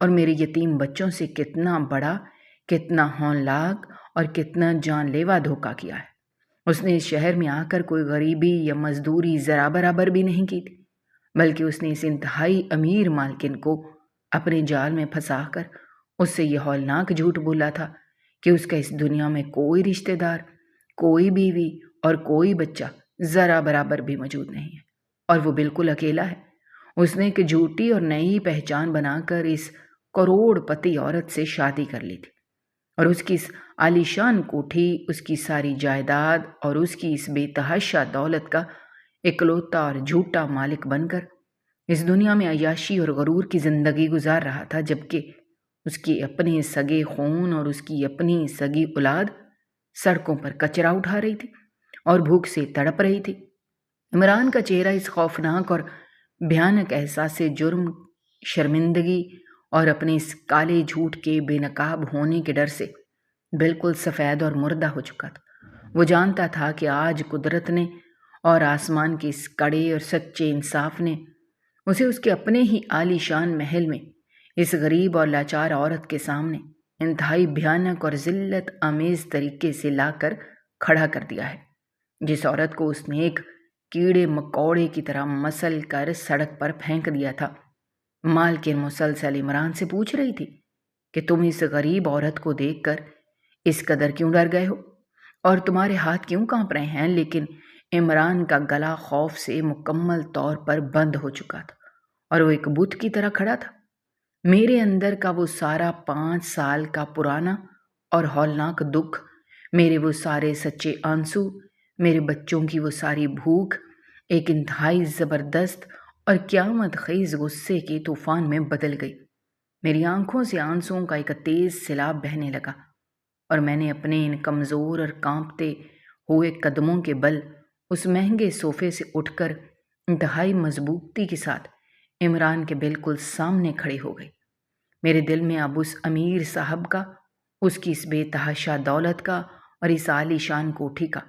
اور میرے یتیم بچوں سے کتنا بڑا، کتنا ہونلاک اور کتنا جان لیوا دھوکہ کیا ہے۔ اس نے اس شہر میں آ کر کوئی غریبی یا مزدوری ذرا برابر بھی نہیں کی تھی، بلکہ اس نے اس انتہائی امیر مالکن کو اپنے جال میں پھنسا کر اس سے یہ ہولناک جھوٹ بولا تھا کہ اس کا اس دنیا میں کوئی رشتہ دار، کوئی بیوی اور کوئی بچہ ذرا برابر بھی موجود نہیں ہے، اور وہ بالکل اکیلا ہے۔ اس نے ایک جھوٹی اور نئی پہچان بنا کر اس کروڑ پتی عورت سے شادی کر لی تھی، اور اس کی اس عالیشان کوٹھی، اس کی ساری جائیداد اور اس کی اس بے تحاشا دولت کا اکلوتا اور جھوٹا مالک بن کر اس دنیا میں عیاشی اور غرور کی زندگی گزار رہا تھا، جبکہ اس کی اپنے سگے خون اور اس کی اپنی سگی اولاد سڑکوں پر کچرا اٹھا رہی تھی اور بھوک سے تڑپ رہی تھی۔ عمران کا چہرہ اس خوفناک اور بھیانک احساس جرم، شرمندگی اور اپنے اس کالے جھوٹ کے بے نقاب ہونے کے ڈر سے بالکل سفید اور مردہ ہو چکا تھا۔ وہ جانتا تھا کہ آج قدرت نے اور آسمان کے اس کڑے اور سچے انصاف نے اسے اس کے اپنے ہی عالی شان محل میں اس غریب اور لاچار عورت کے سامنے انتہائی بھیانک اور ذلت آمیز طریقے سے لا کر کھڑا کر دیا ہے، جس عورت کو اس نے ایک کیڑے مکوڑے کی طرح مسل کر سڑک پر پھینک دیا تھا۔ مالکن مسلسل عمران سے پوچھ رہی تھی کہ تم اس غریب عورت کو دیکھ کر اس قدر کیوں ڈر گئے ہو اور تمہارے ہاتھ کیوں کانپ رہے ہیں، لیکن عمران کا گلا خوف سے مکمل طور پر بند ہو چکا تھا اور وہ ایک بت کی طرح کھڑا تھا۔ میرے اندر کا وہ سارا 5 سال کا پرانا اور ہولناک دکھ، میرے وہ سارے سچے آنسو، میرے بچوں کی وہ ساری بھوک ایک انتہائی زبردست اور قیامت خیز غصے کے طوفان میں بدل گئی۔ میری آنکھوں سے آنسوؤں کا ایک تیز سیلاب بہنے لگا، اور میں نے اپنے ان کمزور اور کانپتے ہوئے قدموں کے بل اس مہنگے صوفے سے اٹھ کر انتہائی مضبوطی کے ساتھ عمران کے بالکل سامنے کھڑی ہو گئی۔ میرے دل میں اب اس امیر صاحب کا، اس کی اس بے تحاشا دولت کا اور اس عالی شان کوٹھی کا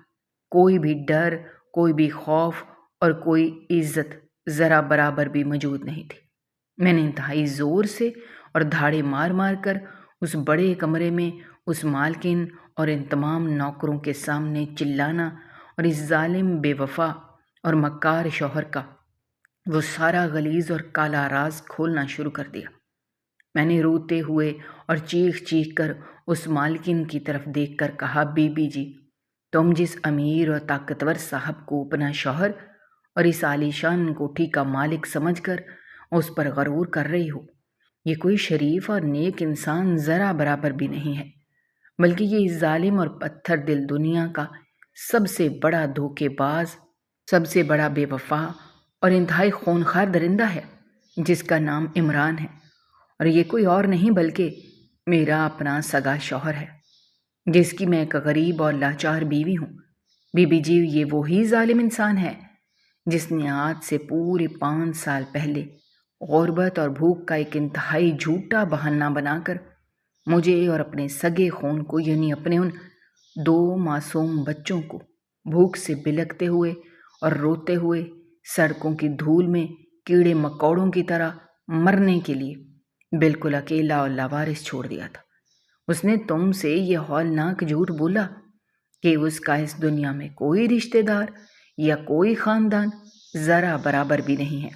کوئی بھی ڈر، کوئی بھی خوف اور کوئی عزت ذرا برابر بھی موجود نہیں تھی۔ میں نے انتہائی زور سے اور دھاڑے مار مار کر اس بڑے کمرے میں اس مالکن اور ان تمام نوکروں کے سامنے چلانا اور اس ظالم، بے وفا اور مکار شوہر کا وہ سارا غلیظ اور کالا راز کھولنا شروع کر دیا۔ میں نے روتے ہوئے اور چیخ چیخ کر اس مالکن کی طرف دیکھ کر کہا، بی بی جی، تم جس امیر اور طاقتور صاحب کو اپنا شوہر اور اس عالیشان کوٹھی کا مالک سمجھ کر اس پر غرور کر رہی ہو، یہ کوئی شریف اور نیک انسان ذرا برابر بھی نہیں ہے۔ بلکہ یہ ظالم اور پتھر دل دنیا کا سب سے بڑا دھوکے باز، سب سے بڑا بے وفا اور انتہائی خونخوار درندہ ہے، جس کا نام عمران ہے، اور یہ کوئی اور نہیں بلکہ میرا اپنا سگا شوہر ہے، جس کی میں ایک غریب اور لاچار بیوی ہوں۔ بی بی جی، یہ وہی ظالم انسان ہے جس نے آج سے پورے 5 سال پہلے غربت اور بھوک کا ایک انتہائی جھوٹا بہانہ بنا کر مجھے اور اپنے سگے خون کو، یعنی اپنے ان 2 معصوم بچوں کو، بھوک سے بلکتے ہوئے اور روتے ہوئے سڑکوں کی دھول میں کیڑے مکوڑوں کی طرح مرنے کے لیے بالکل اکیلا اور لاوارث چھوڑ دیا تھا۔ اس نے تم سے یہ ہولناک جھوٹ بولا کہ اس کا اس دنیا میں کوئی رشتہ دار یا کوئی خاندان ذرا برابر بھی نہیں ہے۔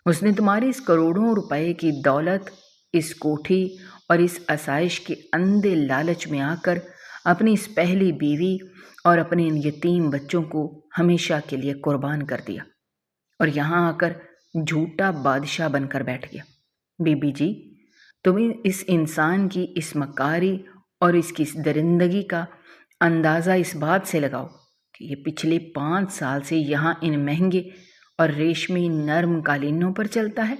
اس نے تمہاری اس کروڑوں روپے کی دولت، اس کوٹھی اور اس آسائش کے اندھے لالچ میں آ کر اپنی اس پہلی بیوی اور اپنے ان یتیم بچوں کو ہمیشہ کے لیے قربان کر دیا، اور یہاں آ کر جھوٹا بادشاہ بن کر بیٹھ گیا۔ بی بی جی، تم اس انسان کی اس مکاری اور اس کی اس درندگی کا اندازہ اس بات سے لگاؤ کہ یہ پچھلے 5 سال سے یہاں ان مہنگے اور ریشمی نرم قالینوں پر چلتا ہے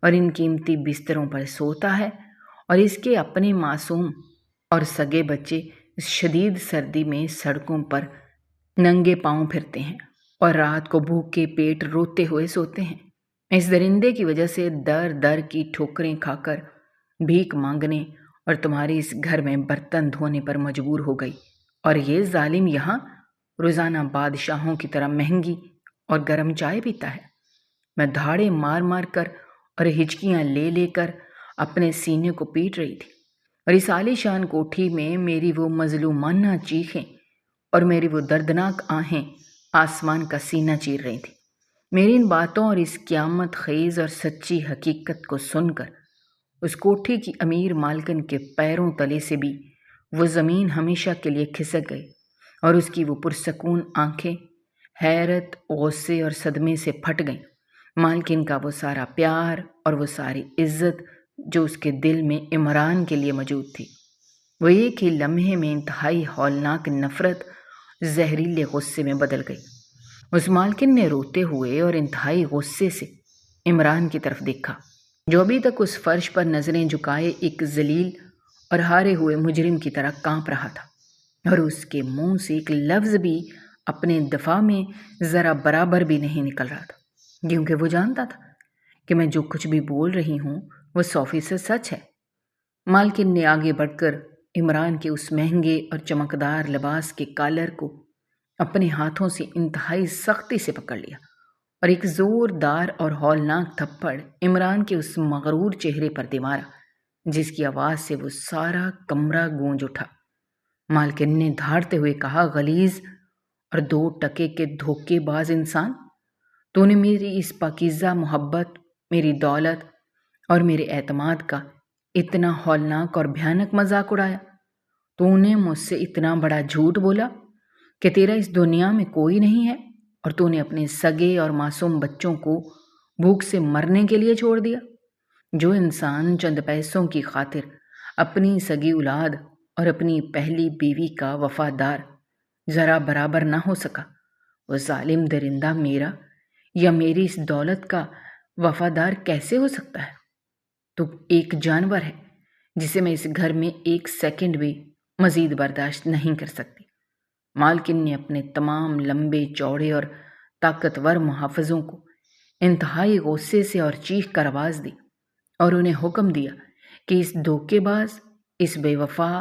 اور ان قیمتی بستروں پر سوتا ہے، اور اس کے اپنے معصوم اور سگے بچے اس شدید سردی میں سڑکوں پر ننگے پاؤں پھرتے ہیں اور رات کو بھوکے پیٹ روتے ہوئے سوتے ہیں۔ اس درندے کی وجہ سے در در کی ٹھوکریں کھا کر بھیک مانگنے اور تمہارے اس گھر میں برتن دھونے پر مجبور ہو گئی، اور یہ ظالم یہاں روزانہ بادشاہوں کی طرح مہنگی اور گرم چائے پیتا ہے۔ میں دھاڑے مار مار کر اور ہچکیاں لے لے کر اپنے سینے کو پیٹ رہی تھی، اور اس عالیشان کوٹھی میں میری وہ مظلومانہ چیخیں اور میری وہ دردناک آہیں آسمان کا سینہ چیر رہی تھی۔ میری ان باتوں اور اس قیامت خیز اور سچی حقیقت کو سن کر اس کوٹھی کی امیر مالکن کے پیروں تلے سے بھی وہ زمین ہمیشہ کے لیے کھسک گئی، اور اس کی وہ پرسکون آنکھیں حیرت، غصے اور صدمے سے پھٹ گئیں۔ مالکن کا وہ سارا پیار اور وہ ساری عزت جو اس کے دل میں عمران کے لیے موجود تھی، وہ ایک ہی لمحے میں انتہائی ہولناک نفرت، زہریلے غصے میں بدل گئی۔ اس مالکن نے روتے ہوئے اور انتہائی غصے سے عمران کی طرف دیکھا، جو ابھی تک اس فرش پر نظریں جھکائے ایک ذلیل اور ہارے ہوئے مجرم کی طرح کانپ رہا تھا، اور اس کے منہ سے ایک لفظ بھی اپنے دفاع میں ذرا برابر بھی نہیں نکل رہا تھا، کیونکہ وہ جانتا تھا کہ میں جو کچھ بھی بول رہی ہوں وہ 100% سچ ہے۔ مالکن نے آگے بڑھ کر عمران کے اس مہنگے اور چمکدار لباس کے کالر کو اپنے ہاتھوں سے انتہائی سختی سے پکڑ لیا، اور ایک زوردار اور ہولناک تھپڑ عمران کے اس مغرور چہرے پر دے مارا، جس کی آواز سے وہ سارا کمرہ گونج اٹھا۔ مالکن نے دھاڑتے ہوئے کہا، غلیظ اور 2 ٹکے کے دھوکے باز انسان، تو نے میری اس پاکیزہ محبت، میری دولت اور میرے اعتماد کا اتنا ہولناک اور بھیانک مذاق اڑایا۔ تو نے مجھ سے اتنا بڑا جھوٹ بولا کہ تیرا اس دنیا میں کوئی نہیں ہے، اور تو نے اپنے سگے اور معصوم بچوں کو بھوک سے مرنے کے لیے چھوڑ دیا۔ جو انسان چند پیسوں کی خاطر اپنی سگی اولاد اور اپنی پہلی بیوی کا وفادار ذرا برابر نہ ہو سکا، وہ ظالم درندہ میرا یا میری اس دولت کا وفادار کیسے ہو سکتا ہے؟ تو ایک جانور ہے جسے میں اس گھر میں 1 سیکنڈ بھی مزید برداشت نہیں کر سکتی۔ مالکن نے اپنے تمام لمبے چوڑے اور طاقتور محافظوں کو انتہائی غصے سے اور چیخ کر آواز دی، اور انہیں حکم دیا کہ اس دھوکے باز، اس بے وفا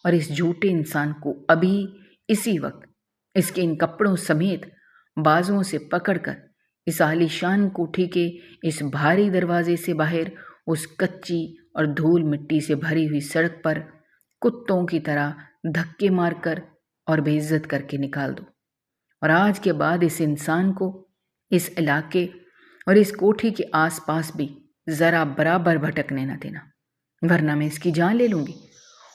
اور اس جھوٹے انسان کو ابھی اسی وقت اس کے ان کپڑوں سمیت بازوؤں سے پکڑ کر اس عالیشان کوٹھی کے اس بھاری دروازے سے باہر اس کچی اور دھول مٹی سے بھری ہوئی سڑک پر کتوں کی طرح دھکے مار کر اور بے عزت کر کے نکال دو، اور آج کے بعد اس انسان کو اس علاقے اور اس کوٹھی کے آس پاس بھی ذرا برابر بھٹکنے نہ دینا، ورنہ میں اس کی جان لے لوں گی۔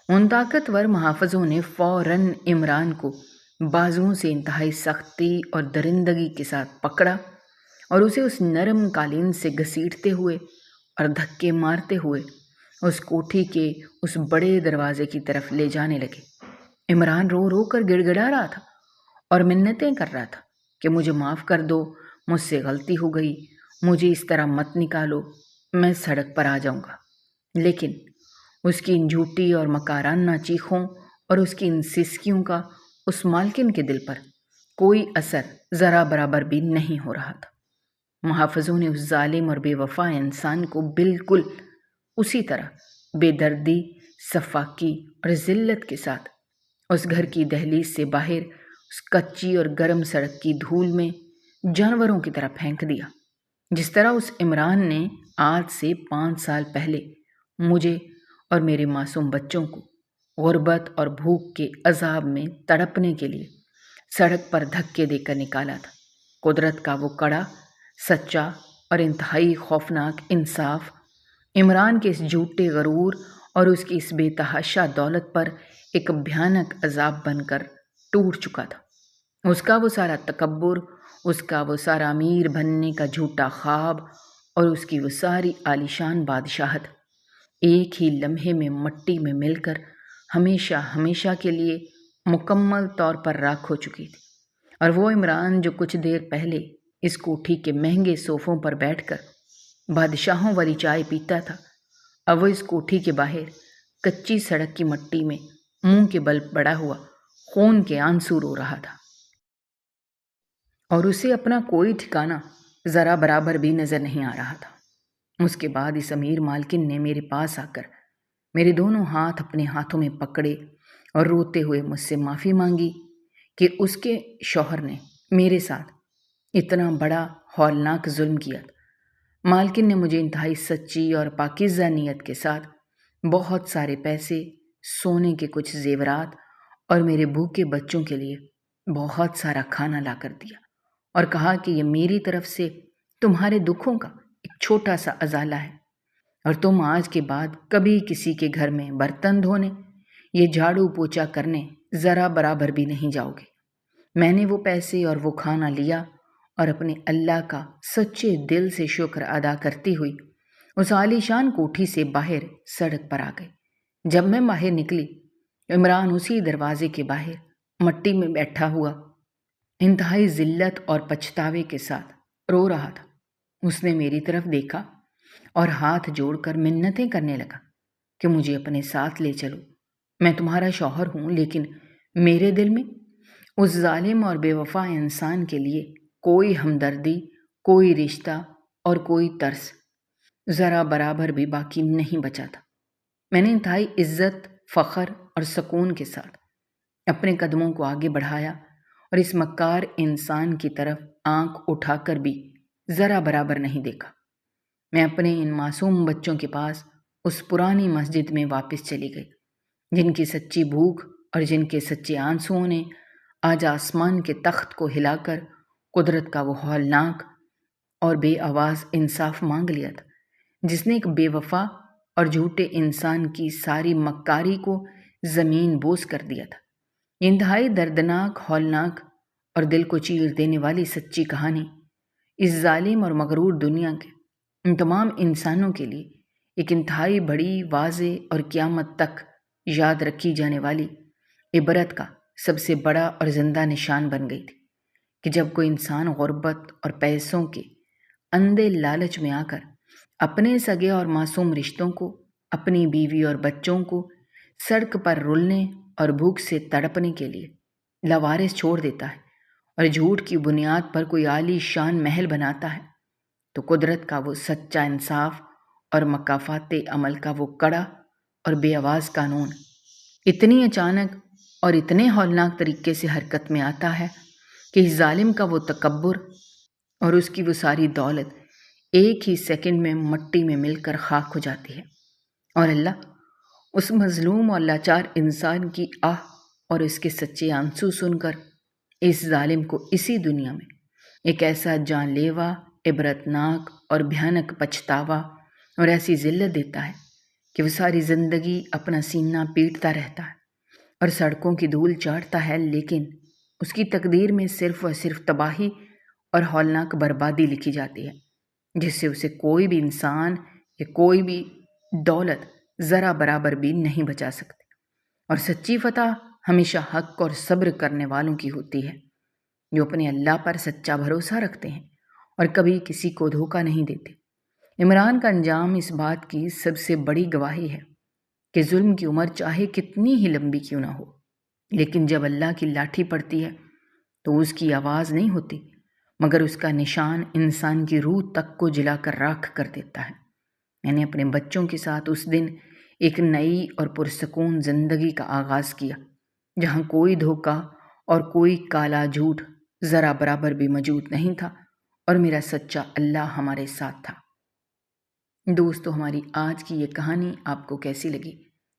ان طاقتور محافظوں نے فوراً عمران کو بازوؤں سے انتہائی سختی اور درندگی کے ساتھ پکڑا، اور اسے اس نرم قالین سے گھسیٹتے ہوئے اور دھکے مارتے ہوئے اس کوٹھی کے اس بڑے دروازے کی طرف لے جانے لگے۔ عمران رو رو کر گڑ گڑا رہا تھا اور منتیں کر رہا تھا کہ مجھے معاف کر دو، مجھ سے غلطی ہو گئی، مجھے اس طرح مت نکالو، میں سڑک پر آ جاؤں گا۔ لیکن اس کی ان جھوٹی اور مکارانہ چیخوں اور اس کی ان سسکیوں کا اس مالکن کے دل پر کوئی اثر ذرا برابر بھی نہیں ہو رہا تھا۔ محافظوں نے اس ظالم اور بے وفا انسان کو بالکل اسی طرح بے دردی، سفاکی اور ذلت کے ساتھ اس گھر کی دہلیز سے باہر اس کچی اور گرم سڑک کی دھول میں جانوروں کی طرح پھینک دیا، جس طرح اس عمران نے آج سے 5 سال پہلے مجھے اور میرے معصوم بچوں کو غربت اور بھوک کے عذاب میں تڑپنے کے لیے سڑک پر دھکے دے کر نکالا تھا۔ قدرت کا وہ کڑا، سچا اور انتہائی خوفناک انصاف عمران کے اس جھوٹے غرور اور اس کی اس بے تحاشا دولت پر ایک بھیانک عذاب بن کر ٹوٹ چکا تھا۔ اس کا وہ سارا تکبر، اس کا وہ سارا امیر بننے کا جھوٹا خواب اور اس کی وہ ساری عالیشان بادشاہت ایک ہی لمحے میں مٹی میں مل کر ہمیشہ ہمیشہ کے لیے مکمل طور پر راکھ ہو چکی تھی۔ اور وہ عمران جو کچھ دیر پہلے اس کوٹھی کے مہنگے صوفوں پر بیٹھ کر بادشاہوں والی چائے پیتا تھا، اب وہ اس کوٹھی کے باہر کچی سڑک کی مٹی میں منہ کے بل بڑا ہوا خون کے آنسو رو رہا تھا، اور اسے اپنا کوئی ٹھکانہ ذرا برابر بھی نظر نہیں آ رہا تھا۔ اس کے بعد اس امیر مالکن نے میرے پاس آ کر میرے دونوں ہاتھ اپنے ہاتھوں میں پکڑے اور روتے ہوئے مجھ سے معافی مانگی کہ اس کے شوہر نے میرے ساتھ اتنا بڑا ہولناک ظلم کیا تھا۔ مالکن نے مجھے انتہائی سچی اور پاکیزہ نیت کے ساتھ بہت سارے پیسے، سونے کے کچھ زیورات اور میرے بھوکے بچوں کے لیے بہت سارا کھانا لا کر دیا اور کہا کہ یہ میری طرف سے تمہارے دکھوں کا ایک چھوٹا سا ازالہ ہے، اور تم آج کے بعد کبھی کسی کے گھر میں برتن دھونے، یہ جھاڑو پوچھا کرنے ذرا برابر بھی نہیں جاؤ گے۔ میں نے وہ پیسے اور وہ کھانا لیا اور اپنے اللہ کا سچے دل سے شکر ادا کرتی ہوئی اس عالیشان کوٹھی سے باہر سڑک پر آ گئی۔ جب میں باہر نکلی، عمران اسی دروازے کے باہر مٹی میں بیٹھا ہوا انتہائی ذلت اور پچھتاوے کے ساتھ رو رہا تھا۔ اس نے میری طرف دیکھا اور ہاتھ جوڑ کر منتیں کرنے لگا کہ مجھے اپنے ساتھ لے چلو، میں تمہارا شوہر ہوں، لیکن میرے دل میں اس ظالم اور بے وفا انسان کے لیے کوئی ہمدردی، کوئی رشتہ اور کوئی ترس ذرا برابر بھی باقی نہیں بچا تھا۔ میں نے انتہائی عزت، فخر اور سکون کے ساتھ اپنے قدموں کو آگے بڑھایا اور اس مکار انسان کی طرف آنکھ اٹھا کر بھی ذرا برابر نہیں دیکھا۔ میں اپنے ان معصوم بچوں کے پاس اس پرانی مسجد میں واپس چلی گئی، جن کی سچی بھوک اور جن کے سچے آنسوؤں نے آج آسمان کے تخت کو ہلا کر قدرت کا وہ ہولناک اور بے آواز انصاف مانگ لیا تھا، جس نے ایک بے وفا اور جھوٹے انسان کی ساری مکاری کو زمین بوس کر دیا تھا۔ یہ انتہائی دردناک، ہولناک اور دل کو چیر دینے والی سچی کہانی اس ظالم اور مغرور دنیا کے ان تمام انسانوں کے لیے ایک انتہائی بڑی، واضح اور قیامت تک یاد رکھی جانے والی عبرت کا سب سے بڑا اور زندہ نشان بن گئی تھی کہ جب کوئی انسان غربت اور پیسوں کے اندھے لالچ میں آ کر اپنے سگے اور معصوم رشتوں کو، اپنی بیوی اور بچوں کو سڑک پر رلنے اور بھوک سے تڑپنے کے لیے لاوارث چھوڑ دیتا ہے اور جھوٹ کی بنیاد پر کوئی عالی شان محل بناتا ہے، تو قدرت کا وہ سچا انصاف اور مکافات عمل کا وہ کڑا اور بے آواز قانون اتنی اچانک اور اتنے ہولناک طریقے سے حرکت میں آتا ہے کہ اس ظالم کا وہ تکبر اور اس کی وہ ساری دولت ایک ہی سیکنڈ میں مٹی میں مل کر خاک ہو جاتی ہے، اور اللہ اس مظلوم اور لاچار انسان کی آہ اور اس کے سچے آنسو سن کر اس ظالم کو اسی دنیا میں ایک ایسا جان لیوا، عبرتناک اور بھیانک پچھتاوا اور ایسی ذلت دیتا ہے کہ وہ ساری زندگی اپنا سینہ پیٹتا رہتا ہے اور سڑکوں کی دھول چاٹتا ہے، لیکن اس کی تقدیر میں صرف اور صرف تباہی اور ہولناک بربادی لکھی جاتی ہے، جس سے اسے کوئی بھی انسان یا کوئی بھی دولت ذرا برابر بھی نہیں بچا سکتی۔ اور سچی فتح ہمیشہ حق اور صبر کرنے والوں کی ہوتی ہے، جو اپنے اللہ پر سچا بھروسہ رکھتے ہیں اور کبھی کسی کو دھوکہ نہیں دیتے۔ عمران کا انجام اس بات کی سب سے بڑی گواہی ہے کہ ظلم کی عمر چاہے کتنی ہی لمبی کیوں نہ ہو، لیکن جب اللہ کی لاٹھی پڑتی ہے تو اس کی آواز نہیں ہوتی، مگر اس کا نشان انسان کی روح تک کو جلا کر راکھ کر دیتا ہے۔ میں نے اپنے بچوں کے ساتھ اس دن ایک نئی اور پرسکون زندگی کا آغاز کیا، جہاں کوئی دھوکہ اور کوئی کالا جھوٹ ذرا برابر بھی موجود نہیں تھا، اور میرا سچا اللہ ہمارے ساتھ تھا۔ دوستو، ہماری آج کی یہ کہانی آپ کو کیسی لگی؟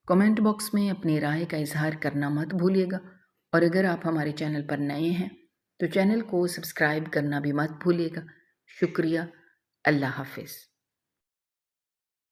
کمنٹ باکس میں اپنی رائے کا اظہار کرنا مت بھولیے گا، اور اگر آپ ہمارے چینل پر نئے ہیں تو چینل کو سبسکرائب کرنا بھی مت بھولیے گا۔ شکریہ۔ اللہ حافظ۔